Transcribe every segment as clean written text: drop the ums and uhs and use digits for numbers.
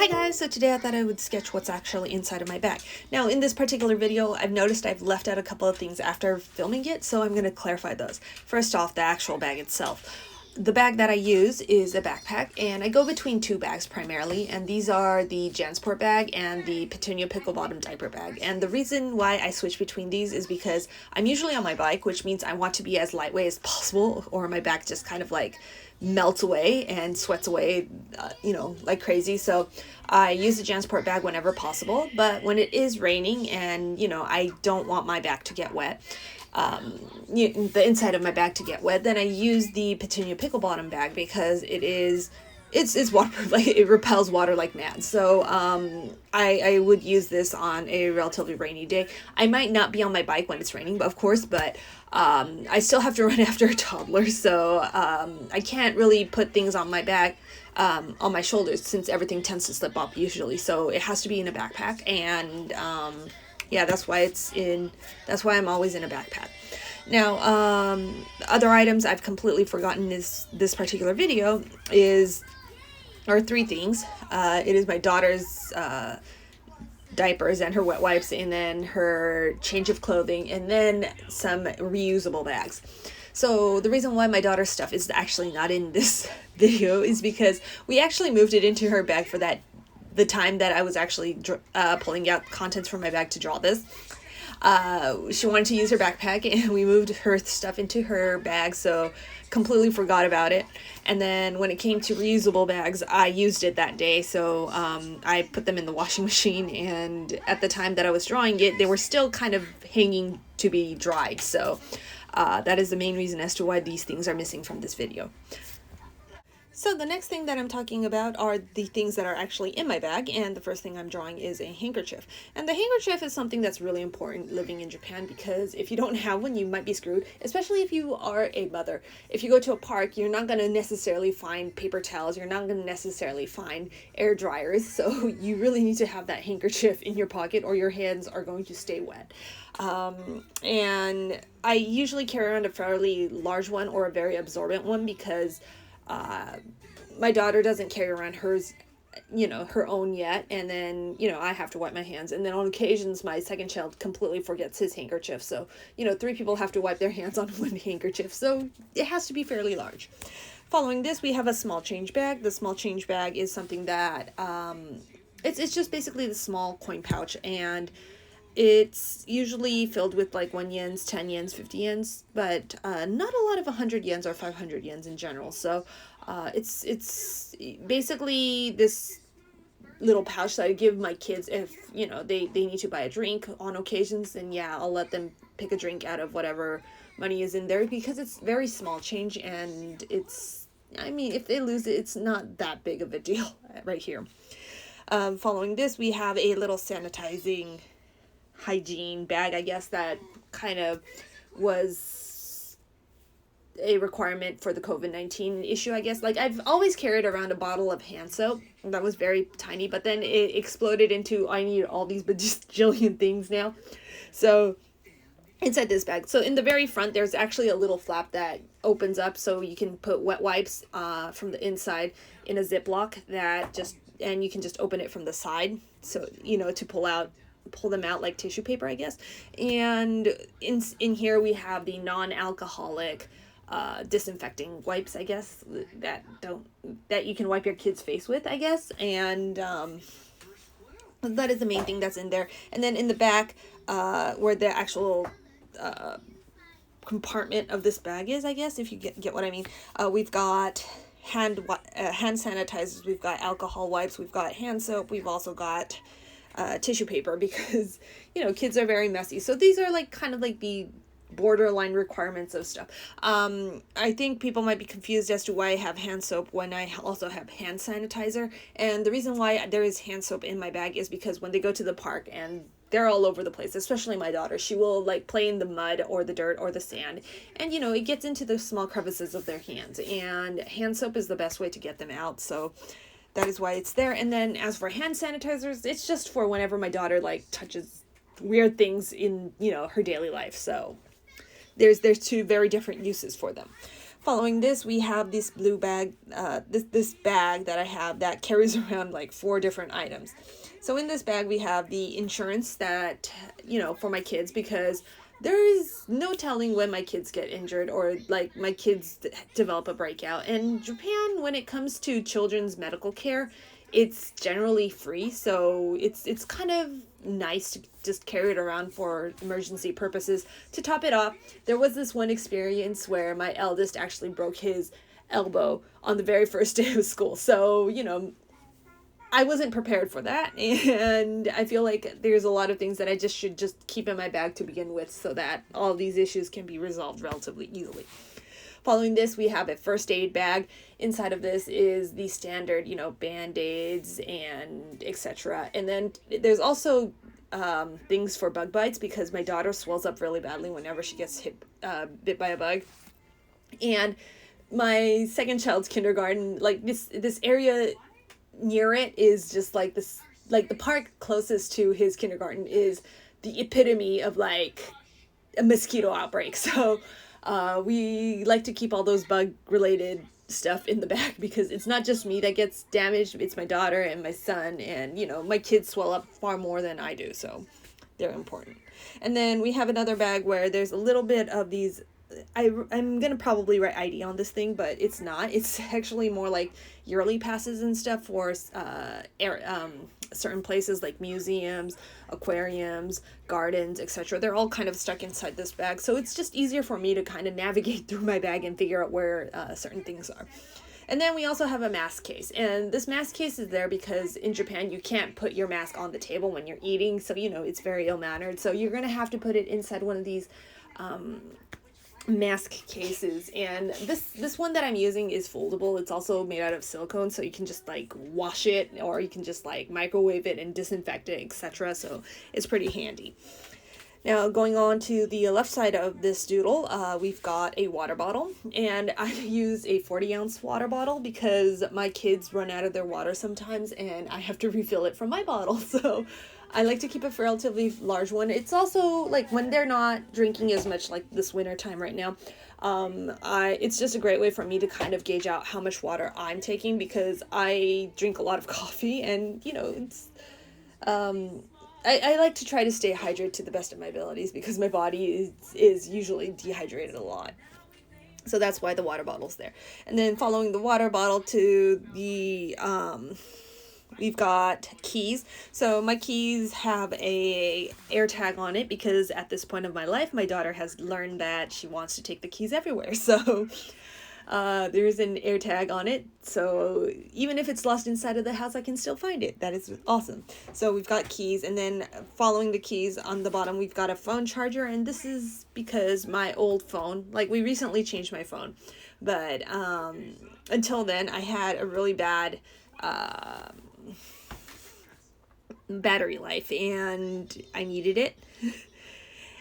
Hi guys, so today I thought I would sketch what's actually inside of my bag. Now in this particular video, I've noticed I've left out a couple of things after filming it, so I'm going to clarify those. First off, the actual bag itself. The bag that I use is a backpack, and I go between two bags primarily, and these are the Jansport bag and the Petunia Pickle Bottom diaper bag. And the reason why I switch between these is because I'm usually on my bike, which means I want to be as lightweight as possible, or my back just kind of like melts away and sweats away, like crazy. So I use the Jansport bag whenever possible, but when it is raining and, I don't want my back to get wet, the inside of my bag to get wet, then I use the Petunia Pickle Bottom bag because it's waterproof, like it repels water like mad. So I would use this on a relatively rainy day. I might not be on my bike when it's raining, of course, but I still have to run after a toddler, so I can't really put things on my back, on my shoulders, since everything tends to slip up usually. So it has to be in a backpack, and yeah, that's why I'm always in a backpack. Now, other items I've completely forgotten this particular video are three things. It is my daughter's diapers and her wet wipes, and then her change of clothing, and then some reusable bags. So the reason why my daughter's stuff is actually not in this video is because we actually moved it into her bag for the time that I was actually pulling out contents from my bag to draw this. She wanted to use her backpack, and we moved her stuff into her bag, so completely forgot about it. And then when it came to reusable bags, I used it that day, so I put them in the washing machine, and at the time that I was drawing it, they were still kind of hanging to be dried. So that is the main reason as to why these things are missing from this video. So the next thing that I'm talking about are the things that are actually in my bag, and the first thing I'm drawing is a handkerchief. And the handkerchief is something that's really important living in Japan, because if you don't have one, you might be screwed, especially if you are a mother. If you go to a park, you're not going to necessarily find paper towels, you're not going to necessarily find air dryers, so you really need to have that handkerchief in your pocket or your hands are going to stay wet. And I usually carry around a fairly large one or a very absorbent one, because my daughter doesn't carry around hers, her own yet, and then, I have to wipe my hands, and then on occasions my second child completely forgets his handkerchief, so, three people have to wipe their hands on one handkerchief, so it has to be fairly large. Following this, we have a small change bag. The small change bag is something that, it's just basically the small coin pouch, and it's usually filled with like 1 yens, 10 yens, 50 yens, but not a lot of 100 yens or 500 yens in general. So it's basically this little pouch that I give my kids if, they need to buy a drink on occasions, then yeah, I'll let them pick a drink out of whatever money is in there, because it's very small change, and if they lose it, it's not that big of a deal right here. Following this, we have a little sanitizing hygiene bag, I guess, that kind of was a requirement for the COVID-19 issue, I guess. Like, I've always carried around a bottle of hand soap that was very tiny, but then it exploded into, I need all these bajillion things now. So inside this bag, so in the very front, there's actually a little flap that opens up, so you can put wet wipes from the inside in a Ziploc and you can just open it from the side, so, to pull them out like tissue paper, I guess. And in here we have the non-alcoholic disinfecting wipes, I guess, that you can wipe your kid's face with, I guess. And that is the main thing that's in there. And then in the back, where the actual compartment of this bag is, I guess, if you get what I mean, we've got hand sanitizers, we've got alcohol wipes, we've got hand soap, we've also got tissue paper, because kids are very messy, so these are like kind of like the borderline requirements of stuff. I think people might be confused as to why I have hand soap when I also have hand sanitizer, and the reason why there is hand soap in my bag is because when they go to the park and they're all over the place, especially my daughter, she will like play in the mud or the dirt or the sand, and it gets into the small crevices of their hands, and hand soap is the best way to get them out, so that is why it's there. And then as for hand sanitizers, it's just for whenever my daughter like touches weird things in, her daily life. So there's two very different uses for them. Following this, we have this blue bag, this bag that I have that carries around like 4 different items. So in this bag, we have the insurance that, for my kids, because there is no telling when my kids get injured or like my kids develop a breakout. And Japan, when it comes to children's medical care, it's generally free, so it's kind of nice to just carry it around for emergency purposes. To top it off, there was this one experience where my eldest actually broke his elbow on the very first day of school. So, I wasn't prepared for that, and I feel like there's a lot of things that I should just keep in my bag to begin with so that all these issues can be resolved relatively easily. Following this, we have a first aid bag. Inside of this is the standard, Band-Aids and etc. And then there's also things for bug bites, because my daughter swells up really badly whenever she gets bit by a bug. And my second child's kindergarten, like this area near it is just like this, like the park closest to his kindergarten is the epitome of like a mosquito outbreak. So we like to keep all those bug related stuff in the bag, because it's not just me that gets damaged, it's my daughter and my son, and my kids swell up far more than I do, so they're important. And then we have another bag where there's a little bit of these, I'm gonna probably write ID on this thing, but it's not. It's actually more like yearly passes and stuff for certain places like museums, aquariums, gardens, etc. They're all kind of stuck inside this bag, so it's just easier for me to kind of navigate through my bag and figure out where certain things are. And then we also have a mask case, and this mask case is there because in Japan you can't put your mask on the table when you're eating, so it's very ill-mannered, so you're gonna have to put it inside one of these mask cases. And this one that I'm using is foldable. It's also made out of silicone, so you can just like wash it, or you can just like microwave it and disinfect it, etc. So it's pretty handy. Now, going on to the left side of this doodle, we've got a water bottle, and I use a 40-ounce water bottle because my kids run out of their water sometimes and I have to refill it from my bottle. So I like to keep a relatively large one. It's also like when they're not drinking as much, like this winter time right now, it's just a great way for me to kind of gauge out how much water I'm taking, because I drink a lot of coffee, and it's I like to try to stay hydrated to the best of my abilities, because my body is usually dehydrated a lot. So that's why the water bottle's there. And then following the water bottle to the we've got keys. So my keys have a air tag on it, because at this point of my life, my daughter has learned that she wants to take the keys everywhere. So there's an air tag on it, so even if it's lost inside of the house, I can still find it. That is awesome. So we've got keys, and then following the keys on the bottom, we've got a phone charger, and this is because my old phone, like we recently changed my phone, but until then I had a really bad battery life, and I needed it.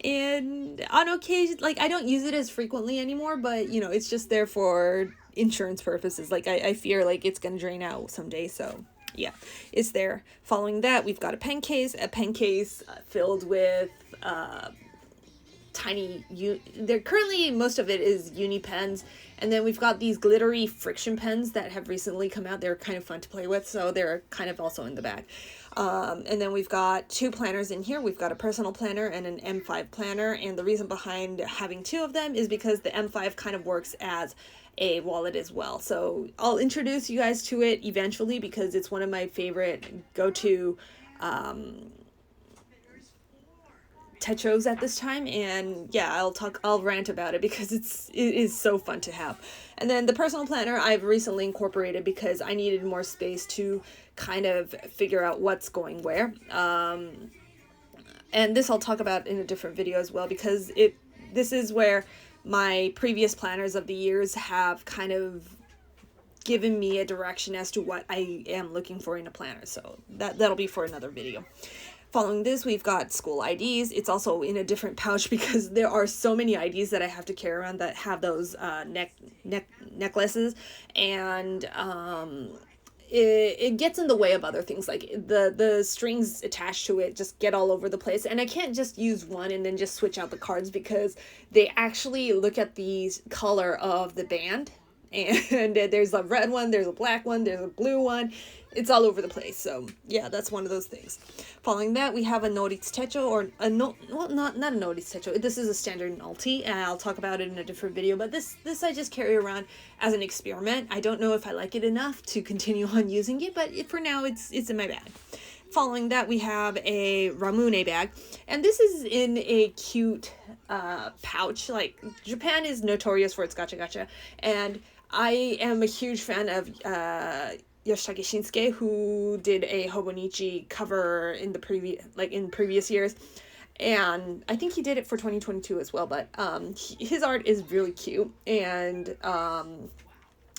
And on occasion, like I don't use it as frequently anymore, but it's just there for insurance purposes. Like I fear like it's gonna drain out someday, so yeah, it's there. Following that, we've got a pen case filled with tiny they're currently, most of it is uni pens, and then we've got these glittery friction pens that have recently come out. They're kind of fun to play with, so they're kind of also in the bag. And then we've got 2 planners in here. We've got a personal planner and an M5 planner, and the reason behind having 2 of them is because the M5 kind of works as a wallet as well. So I'll introduce you guys to it eventually, because it's one of my favorite go-to tetros at this time, and yeah, I'll rant about it because it is so fun to have. And then the personal planner I've recently incorporated because I needed more space to kind of figure out what's going where. And this I'll talk about in a different video as well, because this is where my previous planners of the years have kind of given me a direction as to what I am looking for in a planner. So that'll be for another video. Following this, we've got school IDs. It's also in a different pouch because there are so many IDs that I have to carry around that have those necklaces, and it gets in the way of other things, like the strings attached to it just get all over the place, and I can't just use one and then just switch out the cards, because they actually look at the color of the band, and there's a red one, there's a black one, there's a blue one. It's all over the place. So yeah, that's one of those things. Following that, we have a noritz techo, or a no, well, not a noritz techo. This is a standard nulty, and I'll talk about it in a different video. But this I just carry around as an experiment. I don't know if I like it enough to continue on using it, but for now, it's in my bag. Following that, we have a Ramune bag, and this is in a cute pouch. Like, Japan is notorious for its gacha gacha, and I am a huge fan of Yoshitake Shinsuke, who did a Hobonichi cover in the previous years, and I think he did it for 2022 as well. But his art is really cute, and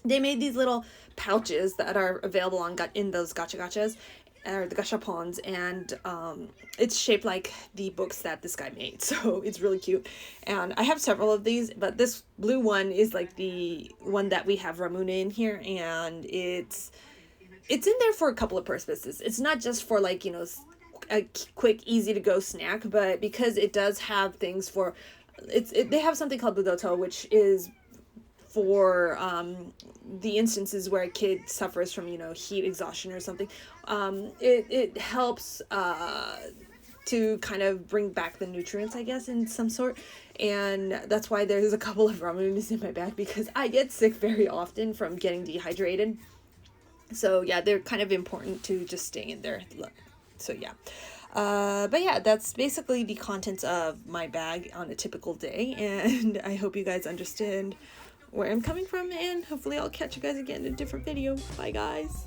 they made these little pouches that are available in those gacha gachas, or the gashapons, and it's shaped like the books that this guy made, so it's really cute. And I have several of these, but this blue one is like the one that we have Ramune in here, and it's in there for a couple of purposes. It's not just for, like, you know, a quick, easy to go snack, but because it does have things for they have something called budoto, which is for the instances where a kid suffers from, you know, heat exhaustion or something. It helps to kind of bring back the nutrients, I guess, in some sort. And that's why there's a couple of ramunes in my bag, because I get sick very often from getting dehydrated. So yeah, they're kind of important to just stay in there. So yeah. But yeah, that's basically the contents of my bag on a typical day, and I hope you guys understand where I'm coming from, and hopefully I'll catch you guys again in a different video. Bye guys.